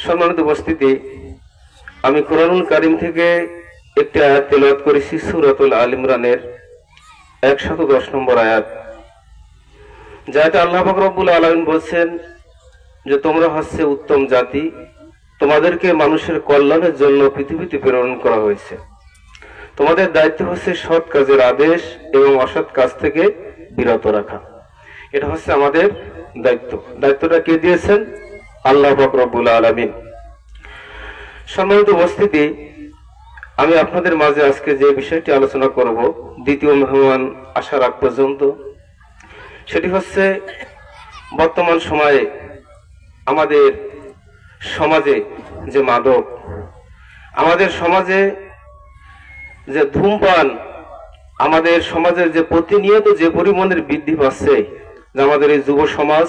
সম্মানিত উপস্থিতি, আমি কুরআনুল কারীম থেকে একটি আয়াত তেলাওয়াত করেছি, সূরাতুল আল ইমরানের 110 নম্বর আয়াত, যাতে আল্লাহ পাক রব্বুল আলামিন বলছেন যে তোমরা হচ্ছে উত্তম জাতি, তোমাদেরকে মানুষের কল্যাণের জন্য পৃথিবীতে প্রেরণ করা হয়েছে। তোমাদের দায়িত্ব হচ্ছে সৎ কাজের আদেশ এবং অসৎ কাজ থেকে বিরত রাখা। এটা হচ্ছে আমাদের দায়িত্ব। দায়িত্বটা কে দিয়েছেন? আল্লাহ পাক রব্বুল আলামিন। সম্মানিত উপস্থিতি, আমি আপনাদের মাঝে আজকে যে বিষয়টি আলোচনা করব, দ্বিতীয় মেহমান আসার আগ পর্যন্ত, সেটি হচ্ছে বর্তমান সময়ে আমাদের সমাজে যে মাদক, আমাদের সমাজে যে ধূমপান, আমাদের সমাজের যে প্রতিনিয়ত যে পরিমাণের বৃদ্ধি পাচ্ছে, যে আমাদের এই যুব সমাজ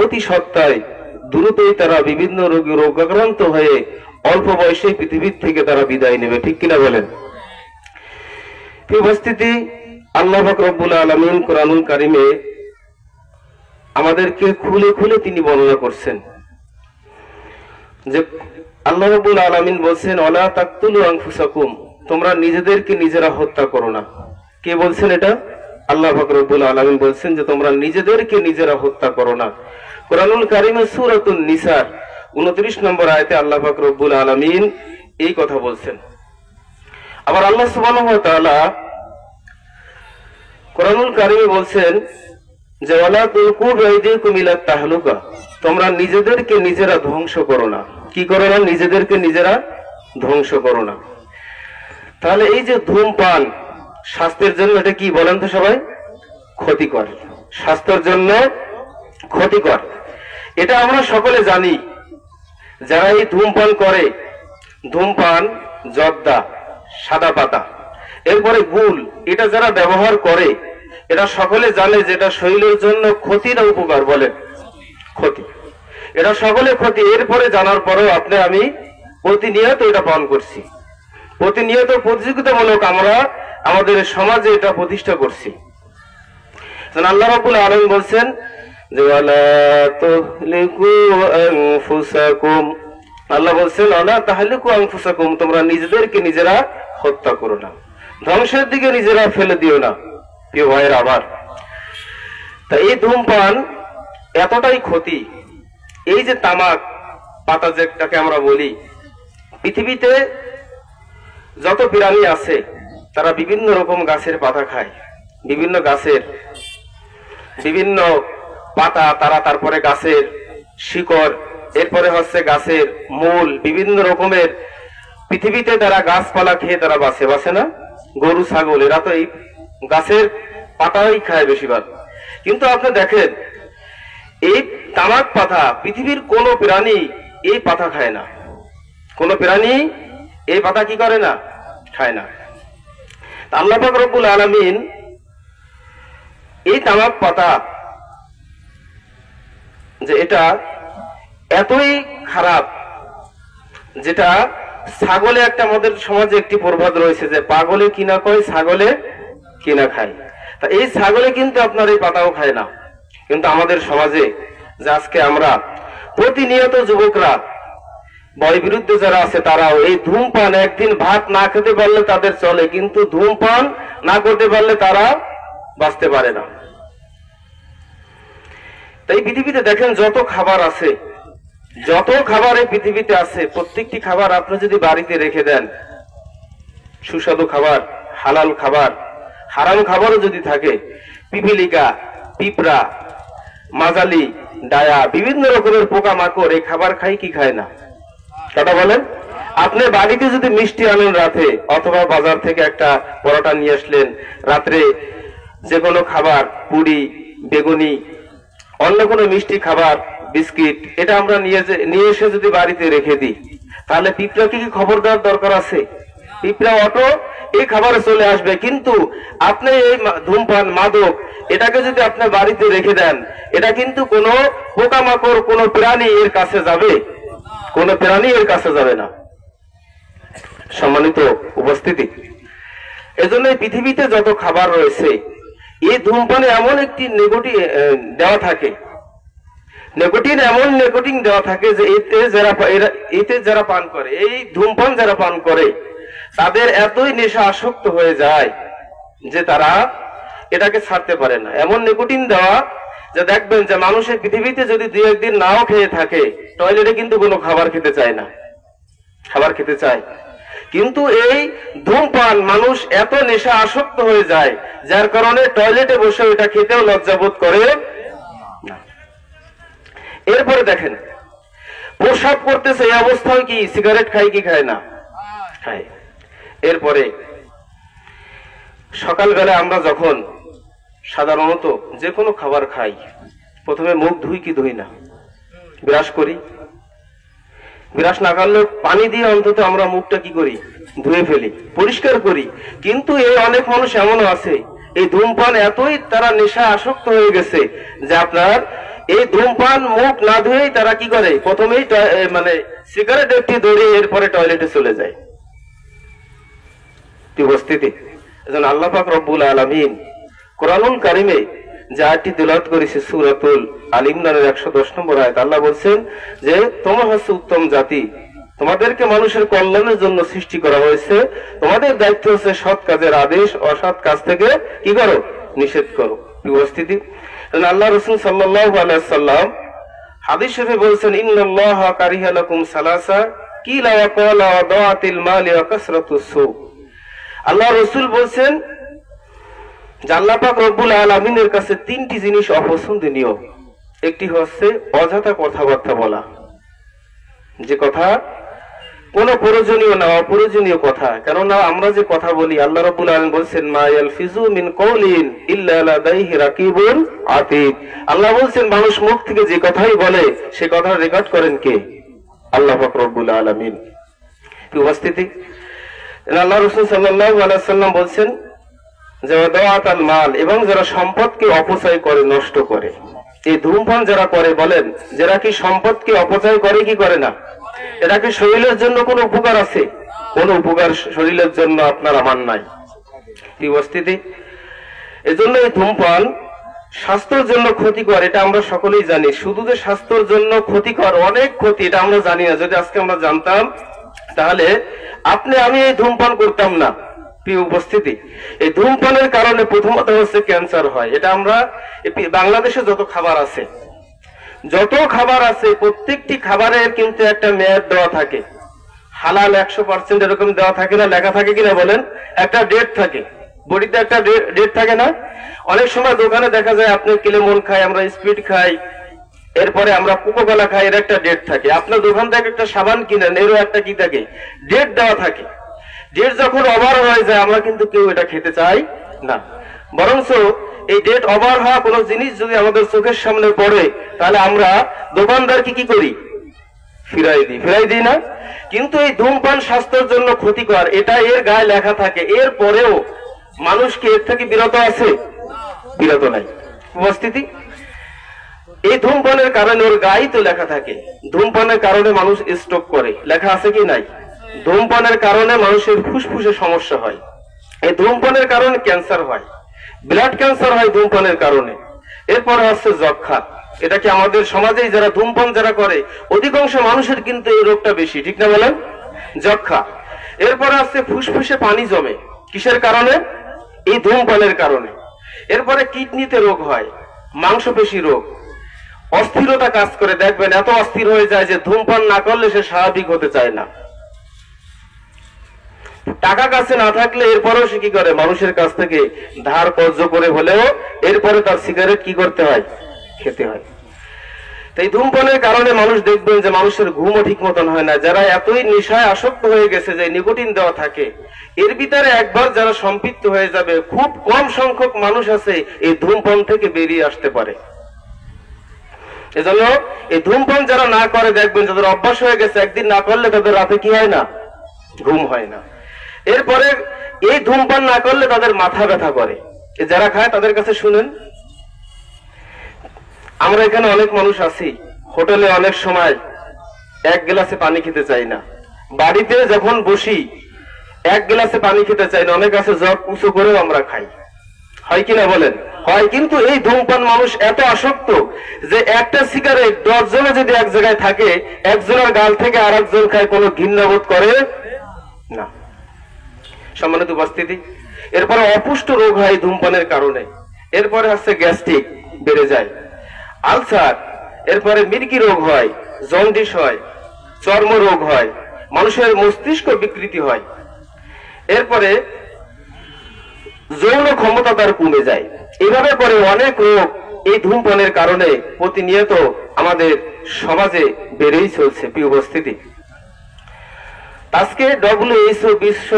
অতি সত্তায় দ্রুতই তারা বিভিন্ন রোগাক্রান্ত হয়ে অল্প বয়সে পৃথিবীর থেকে তারা বিদায় নেবে, ঠিক কিনা বলেন? উপস্থিতি, আল্লাহ পাক রব্বুল আলামিন কুরআনুল কারীমে আমাদেরকে খুলে খুলে তিনি বর্ণনা করছেন যে আল্লাহ রাব্বুল আলামিন বলছেন, ওয়ালা তাকতুলু আনফুসাকুম, তোমরা নিজেদেরকে নিজেরা হত্যা করো না। কে বলছেন এটা? আল্লাহ পাক রব্বুল আলামিন বলছেন যে তোমরা নিজেদেরকে নিজেরা হত্যা করো না। কুরআনুল কারীমের সূরাতুন নিসার 29 নম্বর আয়াতে আল্লাহ পাক রব্বুল আলামিন এই কথা বলছেন। আবার আল্লাহ সুবহানাহু ওয়া তাআলা কুরআনুল কারীমে বলছেন যে ওয়ালা তুলকু বিআইদিকুম ইলা তাহলুকা, তোমরা নিজেদেরকে নিজেরা ধ্বংস করো না। কি করো না? নিজেদেরকে নিজেরা ধ্বংস করো না। তাহলে এই যে ধূমপান স্বাস্থ্যের জন্য এটা কি বলেন তো সবাই? ক্ষতিকর, স্বাস্থ্যের জন্য ক্ষতিকর। এটা আমরা সকলে জানি। যারা এই ধূমপান করে, ধূমপান, জর্দা, সাদা পাতা, এরপরে গুল, এটা যারা ব্যবহার করে, এটা সকলে জানে যে এটা শরীরের জন্য ক্ষতি না উপকার? বলেন ক্ষতি। এটা সকলে ক্ষতি। এরপরে জানার পরেও আপনি আমি প্রতিনিয়ত এটা পান করছি, প্রতিনিয়ত প্রতিযোগিতামূলক আমরা আমাদের সমাজে এটা প্রতিষ্ঠা করছি। আল্লাহ রাব্বুল আলামিন বলছেন যে ওয়ালা তুহলিকু আনফুসাকুম, আল্লাহ বলছেন ওয়ালা তাহলিকু আনফুসাকুম, তোমরা নিজেদেরকে নিজেরা হত্যা করো না, ধ্বংসের দিকে নিজেরা ফেলে দিও না। প্রিয় ভাইয়ের, আবার তা এই ধূমপান এতটাই ক্ষতি, এই যে তামাক পাতা যেটাকে আমরা বলি, পৃথিবীতে যত প্রাণী আছে তারা বিভিন্ন রকম গাছের পাতা খায়, বিভিন্ন গাছের বিভিন্ন পাতা, তারা তারপরে গাছের শিকড়, এরপরে হচ্ছে গাছের মূল, বিভিন্ন রকমের পৃথিবীতে তারা গাছপালা খেয়ে তারা বাঁচে না? গরু ছাগল এরা তো এই গাছের পাতাই খায় বেশিরভাগ। কিন্তু আপনি দেখেন এই তামাক পাতা পৃথিবীর কোন প্রাণী এই পাতা খায় না, কোন প্রাণী এই পাতা কি করে না? খায় না। আল্লাহ পাক রব্বুল আলামিন এই তামাক পাতা যে এটা এতই খারাপ, যেটা ছাগলে একটা, আমাদের সমাজে একটি প্রবাদ রয়েছে যে পাগলে কিনা কয়, ছাগলে কিনা খায়। তা এই ছাগলে কিন্তু আপনার এই পাতাও খায় না। কিন্তু আমাদের সমাজে যে আজকে আমরা প্রতিনিয়ত যুবকরা, বয় বিরুদ্ধে যারা আছে, তারাও এই ধূমপান, একদিন ভাত না খেতে পারলে তাদের চলে, কিন্তু ধূমপান না করতে পারলে তারা বাঁচতে পারে না। তাই পৃথিবীতে দেখেন যত খাবার আছে, যত খাবার এই পৃথিবীতে আছে, প্রত্যেকটি খাবার আপনি যদি বাড়িতে রেখে দেন, সুস্বাদু খাবার, হালাল খাবার, হারাম খাবারও যদি থাকে, পিপিলিকা, পিঁপড়া, মাজালি, ডায়া, বিভিন্ন রকমের পোকামাকড় এই খাবার খায় কি খায় না? কথা বলেন। আপনি বাড়িতে যদি মিষ্টি আনেন রাতে, অথবা বাজার থেকে একটা পরোটা নিয়ে আসলেন, রাত্রে যে কোনো খাবার, পুরি, বেগুনি, অন্য কোনো মিষ্টি খাবার, বিস্কিট, এটা আমরা নিয়ে এসে যদি বাড়িতে রেখে দিই, তাহলে পিঁপড়াকে কি খবর দেওয়ার দরকার আছে? পিঁপড়া অটো এই খাবারে চলে আসবে। কিন্তু আপনি এই ধূমপান, মাদক, এটাকে যদি আপনি বাড়িতে রেখে দেন, এটা কিন্তু কোনো পোকামাকড়, কোনো প্রাণী এর কাছে যাবে? কোনো প্রাণী এর কাছে যাবে না। সম্মানিত উপস্থিতি, এজন্য পৃথিবীতে যত খাবার রয়েছে, এই ধূমপানে এমন একটি নেগেটিভ দেওয়া থাকে নিকোটিন এমন নিকোটিন দেওয়া থাকে যে এতে যারা পান করে, এই ধূমপান যারা পান করে তাদের এতই নেশা আসক্ত হয়ে যায় যে তারা এটাকে ছাড়তে পারে না। এমন নিকোটিন দেওয়া যে দেখবেন যে মানুষের পৃথিবীতে যদি 2-1 দিন নাও খেয়ে থাকে, টয়লেটে কিন্তু কোনো খাবার খেতে চায় না, খাবার খেতে চায়। কিন্তু এই ধূমপান মানুষ এত নেশা আসক্ত হয়ে যায় যার কারণে টয়লেটে বসে এটা খেতেও লজ্জাবোধ করে না। এরপরে দেখেন প্রসাব করতেছে, এই অবস্থায় কি সিগারেট খায় কি খায় না? খায়। এরপরে সকালবেলা আমরা যখন সাধারণত যে কোনো খাবার খাই, প্রথমে মুখ ধুই কি ধুই না? ব্রাশ করি। ব্রাশ না করলে পানি দিয়ে অন্তত আমরা মুখটা কি করি? ধুয়ে ফেলি, পরিষ্কার করি। কিন্তু এই অনেক মানুষ এমনও আছে, এই ধূমপান এতই তারা নেশা আসক্ত হয়ে গেছে যে আপনার এই ধূমপান মুখ না ধুয়েই তারা কি করে, প্রথমেই মানে সিগারেট একটি ধরে এরপরে টয়লেটে চলে যায়। কি উপস্থিতি! এজন্য আল্লাহ পাক রব্বুল আলামিন কোরআনুল কারিমে যে আয়াতটি তেলাওয়াত করেছে সূরাতুল আল ইমরানের 110 নম্বর আয়াত, আল্লাহ বলছেন যে তোমরা হচ্ছে উত্তম জাতি, তোমাদেরকে মানুষের কল্যাণের জন্য সৃষ্টি করা হয়েছে, তোমাদের দায়িত্ব হচ্ছে সৎ কাজের আদেশ, অসৎ কাজ থেকে কি করো? নিষেধ করো। কি উপস্থিতি! আল্লাহ রাসূল সাল্লাল্লাহু আলাইহি ওয়াসাল্লাম হাদিস শরীফে বলছেন ইন্নাল্লাহা কারিহা লাকুম সালাসা কিলা ওয়া ক্বালা ওয়া দাআতিল মালি ওয়া কাসরাতুস সু। আল্লাহ রাসূল বলছেন যে আল্লাহ পাক রব্বুল আলামিনের কাছে 3টি জিনিস অপছন্দনীয়। একটি হচ্ছে অযথা কথাবার্তা বলা, যে কথা কোনো প্রয়োজনীয় না, অপ্রয়োজনীয় কথা। কেননা আমরা যে কথা বলি, আল্লাহ রাব্বুল আলামিন বলছেন মা ইয়ালফিজু মিন কওলিন ইল্লা লাদাইহি রাকিবুন আতীদ। আল্লাহ বলছেন মানুষ মুখ থেকে যে কথাই বলে সে কথা রেকর্ড করেন কে? আল্লাহ পাক রব্বুল আলামিন। কি উপস্থিতি! আল্লাহ রাসূল সাল্লাল্লাহু আলাইহি ওয়াসাল্লাম বলছেন যে দাওয়াতাল মাল, এবং যারা সম্পদকে অপচয় করে, নষ্ট করে। এই ধূমপান যারা করে, বলেন যারা কি সম্পদকে অপচয় করে কি করে না? এটা কি শরীরের জন্য কোনো উপকার আছে? কোনো উপকার শরীরের জন্য আপনার আমার নাই। কি উপস্থিতি! এজন্য এই ধূমপান স্বাস্থ্যের জন্য ক্ষতিকর, এটা আমরা সকলেই জানি। শুধু যে স্বাস্থ্যের জন্য ক্ষতিকর, অনেক ক্ষতি, এটা আমরা জানি না। যদি আজকে আমরা জানতাম তাহলে আপনি আমি এই ধূমপান করতাম না। প্রিয় উপস্থিতি, এই ধূমপানের কারণে প্রথমত হচ্ছে ক্যান্সার হয়। এটা আমরা বাংলাদেশে যত খাবার আছে প্রত্যেকটি খাবারের কিন্তু একটা মেয়াদ দেওয়া থাকে। হালাল 100% এরকম দেওয়া থাকে না? লেখা থাকে কিনা বলেন? একটা ডেট থাকে, বডিতে একটা ডেট থাকে না? অনেক সময় দোকানে দেখা যায় আপনি কিলেমন খাই, আমরা স্পিড খাই, এরপরে আমরা কোকোকোলা খাই, এর একটা ডেট থাকে। আপনার দোকান থেকে একটা সাবান কিনেন, এরও একটা কি থাকে? ডেট দেওয়া থাকে। ডেট যখন ওভার হয়ে যায় আমরা কিন্তু কেউ এটা খেতে চাই না। বরঞ্চ এই ডেট ওভার হওয়া কোনো জিনিস যদি আমাদের চোখের সামনে পড়ে তাহলে আমরা দোকানদারকে কি করি? ফিরাই দিই না? কিন্তু এই ধূমপান স্বাস্থ্যের জন্য ক্ষতিকর, এটা এর গায়ে লেখা থাকে। এরপরেও মানুষ কি এর থেকে বিরত আছে? বিরত নাই। উপস্থিতি, এই ধূমপানের কারণে ওর গায়ে তো লেখা থাকে, ধূমপানের কারণে মানুষ স্ট্রোক করে, লেখা আছে কি নাই? ধূমপানের কারণে মানুষের ফুসফুসে সমস্যা হয়, এই ধূমপানের কারণে ক্যান্সার হয়, ব্লাড ক্যান্সার হয় ধূমপানের কারণে। এরপর হচ্ছে যক্ষা। এটা কি আমাদের সমাজেই যারা ধূমপান যারা করে অধিকাংশ মানুষের কিন্তু এই রোগটা বেশি, ঠিক না বলেন? যক্ষা। এরপর হচ্ছে ফুসফুসে পানি জমে, কিসের কারণে? এই ধূমপানের কারণে। এরপরে কিডনিতে রোগ হয়, মাংসপেশি রোগ, অস্থিরতা কাজ করে। দেখবেন এত অস্থির হয়ে যায় যে ধূমপান না করলে সে স্বাভাবিক হতে চায় না। টাকা কাছে না থাকলে এরপরেও সে কি করে? মানুষের কাছ থেকে ধার কর্জ করে হলেও এরপরে তার সিগারেট কি করতে হয়? খেতে হয়। এই ধূমপানের কারণে মানুষ দেখবেন যে মানুষের ঘুমও ঠিক মতন হয় না। যারা এতই নেশায় আসক্ত হয়ে গেছে যে নিকোটিন দেওয়া থাকে, এর ভিতরে একবার যারা সম্পৃক্ত হয়ে যাবে, খুব কম সংখ্যক মানুষ আছে এই ধূমপান থেকে বেরিয়ে আসতে পারে। এজন্য এই ধূমপান যারা না করে, দেখবেন যাদের অভ্যাস হয়ে গেছে, একদিন না করলে তাদের রাতে কি হয় না? ঘুম হয় না। এরপরে এই ধূমপান না করলে তাদের মাথা ব্যথা করে। যারা খায় তাদের কাছে শুনেন, আমরা এখানে অনেক মানুষ আছি, হোটেলে অনেক সময় এক গ্লাসে পানি খেতে চাই না, বাড়িতে যখন বসি এক গ্লাসে পানি খেতে চাই না, অনেক আছে জগ উঁচু করেও আমরা খাই, হয় কিনা বলেন? হয়, কিন্তু এই ধূমপান মানুষ এত আসক্ত যে একটা সিগারেট 10 জনে যদি এক জায়গায় থাকে, একজনের গাল থেকে আর একজন খায়, কোনো ঘৃণাবোধ করে না। সম্মানিত উপস্থিতি, এরপরে অপুষ্ট রোগ হয় ধূমপানের কারণে। এরপরে হচ্ছে গ্যাস্ট্রিক বেড়ে যায়, আলসার, এরপরে মির্গি রোগ হয়, জন্ডিস হয়, চর্ম রোগ হয়, মানুষের মস্তিষ্ক বিকৃতি হয়। এরপরে যৌন ক্ষমতা তার কমে যায়। এভাবে করে অনেক রোগ এই ধূমপানের কারণে প্রতিনিয়ত আমাদের সমাজে বেড়েই চলছে। প্রিয় উপস্থিতি, আজকে WHO বিশ্ব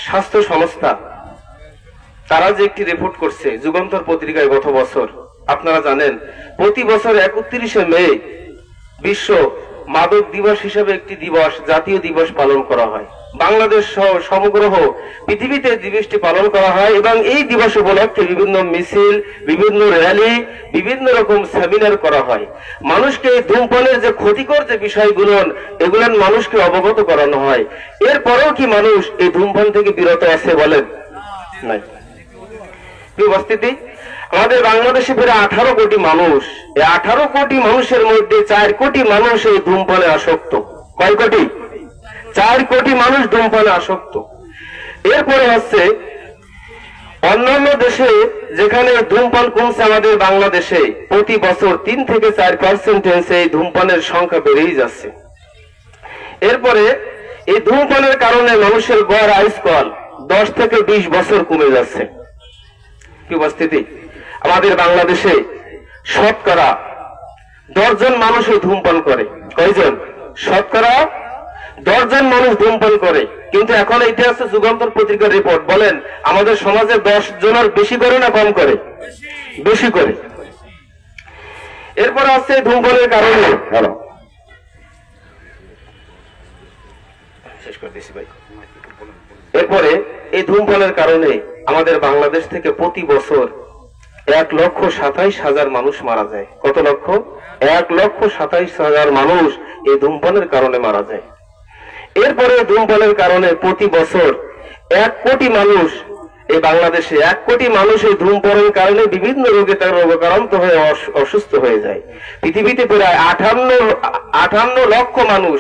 স্বাস্থ্য সংস্থা তারা যে একটি রিপোর্ট করছে যুগান্তর পত্রিকায় গত বছর, আপনারা জানেন প্রতি বছর 31শে মে বিশ্ব মাদক দিবস হিসেবে একটি দিবস, জাতীয় দিবস পালন করা হয়। বাংলাদেশ সহ সমগ্র পৃথিবীতে দিবসটি পালন করা হয় এবং এই দিবস উপলক্ষে বিভিন্ন মিছিল, বিভিন্ন র্যালি, বিভিন্ন রকম সেমিনার করা হয়। মানুষকে ধূমপানের যে ক্ষতিকর যে বিষয়গুলো, এগুলো মানুষকে অবগত করানো হয়। এরপরেও কি মানুষ এই ধূমপান থেকে বিরত আছে বলেন? নাই। উপস্থিতি, আমাদের বাংলাদেশে প্রায় 18 কোটি মানুষ। এই 18 কোটি মানুষের মধ্যে 4 কোটি মানুষ এই ধূমপানে আসক্ত। কয় কোটি? 4 কোটি মানুষ ধূমপানে আসক্ত। এরপরে হচ্ছে অন্যান্য দেশে যেখানে ধূমপান কমছে, আমাদের বাংলাদেশে প্রতি বছর 3 থেকে 4% এই ধূমপানের সংখ্যা বেড়েই যাচ্ছে। এরপরে এই ধূমপানের কারণে মানুষের গড় আয়ুষ্কাল 10 থেকে 20 বছর কমে যাচ্ছে। উপস্থিতি, আমাদের বাংলাদেশে শতকরা 10 জন মানুষ ধূমপান করে। কয়জন? শতকরা 10 জন মানুষ ধূমপান করে। কিন্তু এখন এটা আছে যুগান্তর পত্রিকার রিপোর্ট, বলেন আমাদের সমাজে 10 জনের বেশি করে না কম করে? বেশি করে। এরপর আছে ধূমপানের কারণে, শেষ করে দিছি ভাই। এরপরে এই ধূমপানের কারণে আমাদের বাংলাদেশ থেকে প্রতি বছর 1,27,000 মানুষ মারা যায়। কত লক্ষ? 1,27,000 মানুষ এই ধূমপানের কারণে মারা যায়। এরপরে ধূমপানের কারণে প্রতি বছর 1 কোটি মানুষ, এই বাংলাদেশে 1 কোটি মানুষ এই ধূমপানের কারণে বিভিন্ন রোগে তার রোগাক্রান্ত হয়ে অসুস্থ হয়ে যায়। পৃথিবীতে প্রায় 58 লক্ষ মানুষ,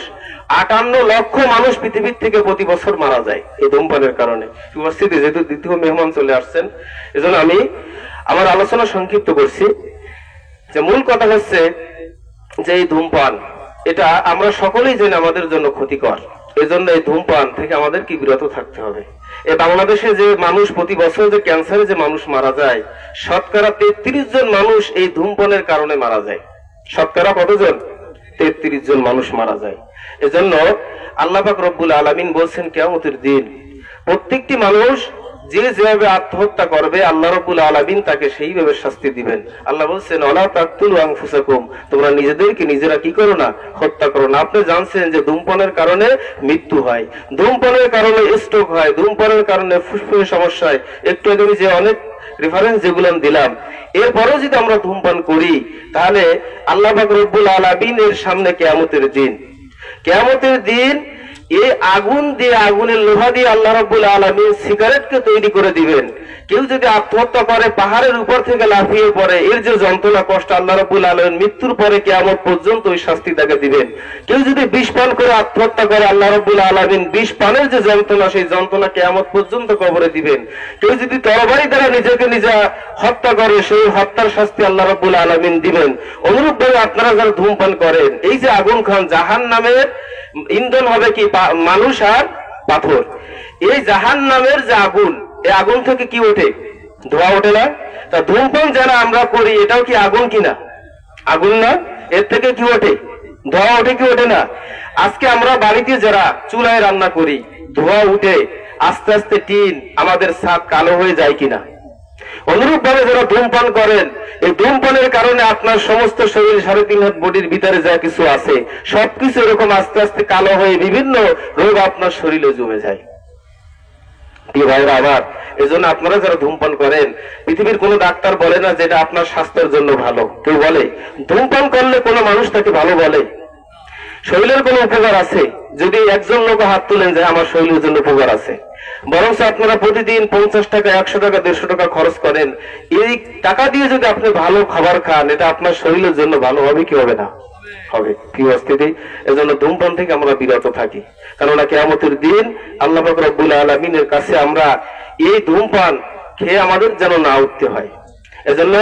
58 লক্ষ মানুষ পৃথিবীর থেকে প্রতি বছর মারা যায় এই ধূমপানের কারণে। উপস্থিতি, যেহেতু দ্বিতীয় মেহমান চলে আসছেন, এজন্য আমি আমার আলোচনা সংক্ষিপ্ত করছি। যে মূল কথা হচ্ছে যে এই ধূমপান, এটা আমরা সকলেই জানি আমাদের জন্য ক্ষতিকর। এজন্য এই ধূমপান থেকে আমাদের কি বিরত থাকতে হবে। এই বাংলাদেশে যে মানুষ প্রতি বছর যে ক্যান্সারে যে মানুষ মারা যায়, শতকরা 33 জন মানুষ এই ধূমপানের কারণে মারা যায়। শতকরা কতজন? 33 জন মানুষ মারা যায়। এজন্য আল্লাহ পাক রব্বুল আলামিন বলছেন কিয়ামতের দিন প্রত্যেকটি মানুষ যে যেভাবে আত্মহত্যা করবে, আল্লাহ রাব্বুল আলামিন তাকে সেইভাবে শাস্তি দিবেন। আল্লাহ বলছেন ওয়ালা তাকতুলু আনফুসাকুম, তোমরা নিজেদেরকে নিজেরা কি করো না, হত্যা করো না। আপনি জানছেন যে ধূমপানের কারণে মৃত্যু হয়, ধূমপানের কারণে স্ট্রোক হয়, ধূমপানের কারণে ফুসফুসের সমস্যা হয়। একটু আগে যে অনেক রেফারেন্স যেগুলো দিলাম, এরপরেও যদি আমরা ধূমপান করি তাহলে আল্লাহ পাক রব্বুল আলামিনের সামনে কিয়ামতের দিন এই আগুন দিয়ে, আগুনের লোহা দিয়ে আল্লাহ রাব্বুল আলামিন সিগারেটকে তৈরি করে দিবেন। কেউ যদি আত্মহত্যা করে, পাহাড়ের উপর থেকে লাফিয়ে পড়ে, এর যে যন্ত্রণা কষ্ট আল্লাহ রাব্বুল আলামিন মৃত্যুর পরে কিয়ামত পর্যন্ত ওই শাস্তি তাকে দিবেন। কেউ যদি বিষ পান করে আত্মহত্যা করে, আল্লাহ রাব্বুল আলামিন বিষ পানের যে যন্ত্রণা, সেই যন্ত্রণা কিয়ামত পর্যন্ত কবরে দিবেন। কেউ যদি তরবারি দ্বারা নিজেকে নিজে হত্যা করে, সেই হত্যার শাস্তি আল্লাহ রাব্বুল আলামিন দিবেন। অনুরূপভাবে আপনারা যারা ধূমপান করেন, এই যে আগুন খান, জাহান্নামের ইন্ধন হবে কি? মানুষ আর পাথর। এই জাহান্নামের যে আগুন, এই আগুন থেকে কি ওঠে? ধোঁয়া ওঠে না? তা ধূমপান যারা আমরা করি, এটাও কি আগুন কিনা? আগুন না? এর থেকে কি ওঠে? ধোঁয়া ওঠে কি ওঠে না? আজকে আমরা বাড়িতে যারা চুলায় রান্না করি, ধোঁয়া উঠে আস্তে আস্তে টিন, আমাদের ছাদ কালো হয়ে যায় কিনা? অনুরূপ ভাবে যারা ধূমপান করেন, এই ধূমপানের কারণে আপনার সমস্ত শরীর, 3.5 হাত বডির ভিতরে যা কিছু আছে সবকিছু এরকম আস্তে আস্তে কালো হয়ে বিভিন্ন রোগ আপনার শরীরে জমে যায়। প্রিয় ভাইরা আমার, এজন্য আপনারা যারা ধূমপান করেন, পৃথিবীর কোনো ডাক্তার বলে না যেটা আপনার স্বাস্থ্যের জন্য ভালো। কেউ বলে ধূমপান করলে কোনো মানুষ তাকে ভালো বলে? শরীরের কোনো উপকার আছে? যদি একজন লোক হাত তুলেন যে আমার শরীরের জন্য উপকার আছে, বরং আপনারা প্রতিদিন 50 টাকা, 100 টাকা, 150 টাকা খরচ করেন, এই টাকা দিয়ে যদি আপনি ভালো খাবার খান, এটা আপনার শরীরের জন্য ভালো হবে কি হবে না? হবে। কি অস্থিতি? এজন্য ধূমপান থেকে আমরা বিরত থাকি, কেননা কিয়ামতের দিন আল্লাহ পাক রব্বুল আলামিনের কাছে আমরা এই ধূমপান খেয়ে আমাদের যেন না উঠতে হয়। এজন্য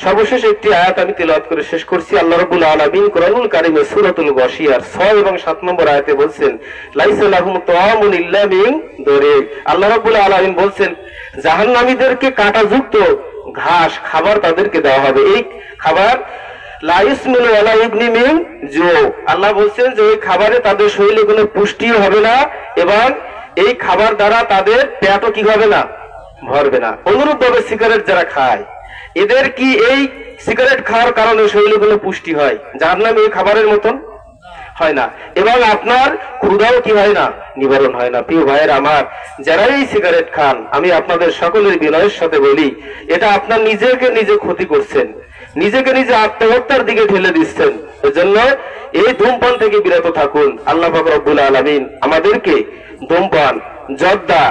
সর্বশেষ একটি আয়াত আমি তেলাওয়াত করে শেষ করছি। আল্লাহ রাব্বুল আলামিন কোরআনুল কারীমে সূরাতুল গাশিয়ার 6 এবং 7 নম্বর আয়াতে বলছেন, লাইসা লাহুম তাআমুন ইল্লা মিন দরিক। আল্লাহ রাব্বুল আলামিন বলছেন জাহান্নামীদেরকে কাঁটাযুক্ত ঘাস খাবার তাদেরকে দেওয়া হবে। এই খাবার লা ইসমিনু ওয়ালা ইবনি মিন জু। আল্লাহ বলছেন যে ওই খাবারে তাদের শরীরে কোনো পুষ্টিও হবে না এবং এই খাবার দ্বারা তাদের পেটও কি হবে না? ভরবে না। অনুরূপভাবে সিগারেট যারা খায়, এদের কি এই সিগারেট খাওয়ার কারণে শরীরে কোনো পুষ্টি হয়? জাহান্নামে এই খাবারের মতন হয় না, এবং আপনার ক্ষুধাও কি হয় না? নিবারণ হয় না। প্রিয় ভাইয়ের আমার, যারা এই সিগারেট খান, আমি আপনাদের সকলের বিনয়ের সাথে বলি, এটা আপনার নিজেকে নিজে ক্ষতি করছেন, নিজেকে নিজে আত্মহত্যার দিকে ঠেলে দিচ্ছেন। এজন্য এই ধূমপান থেকে বিরত থাকুন। আল্লাহ পাক রব্বুল আলামিন আমাদেরকে ধূমপান, জর্দা,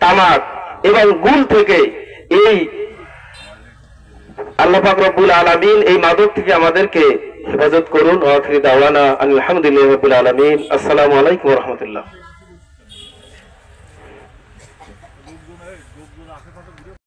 তামাক এবং গুল থেকে এই আল্লাহ পাক রব্বুল আলামিন এই মাদক থেকে আমাদেরকে হেফাজত করুন। ওয়া আখিরু দাওয়ানা আলহামদুলিল্লাহি রাব্বিল আলামিন। আসসালামু আলাইকুম ওয়া রাহমাতুল্লাহ।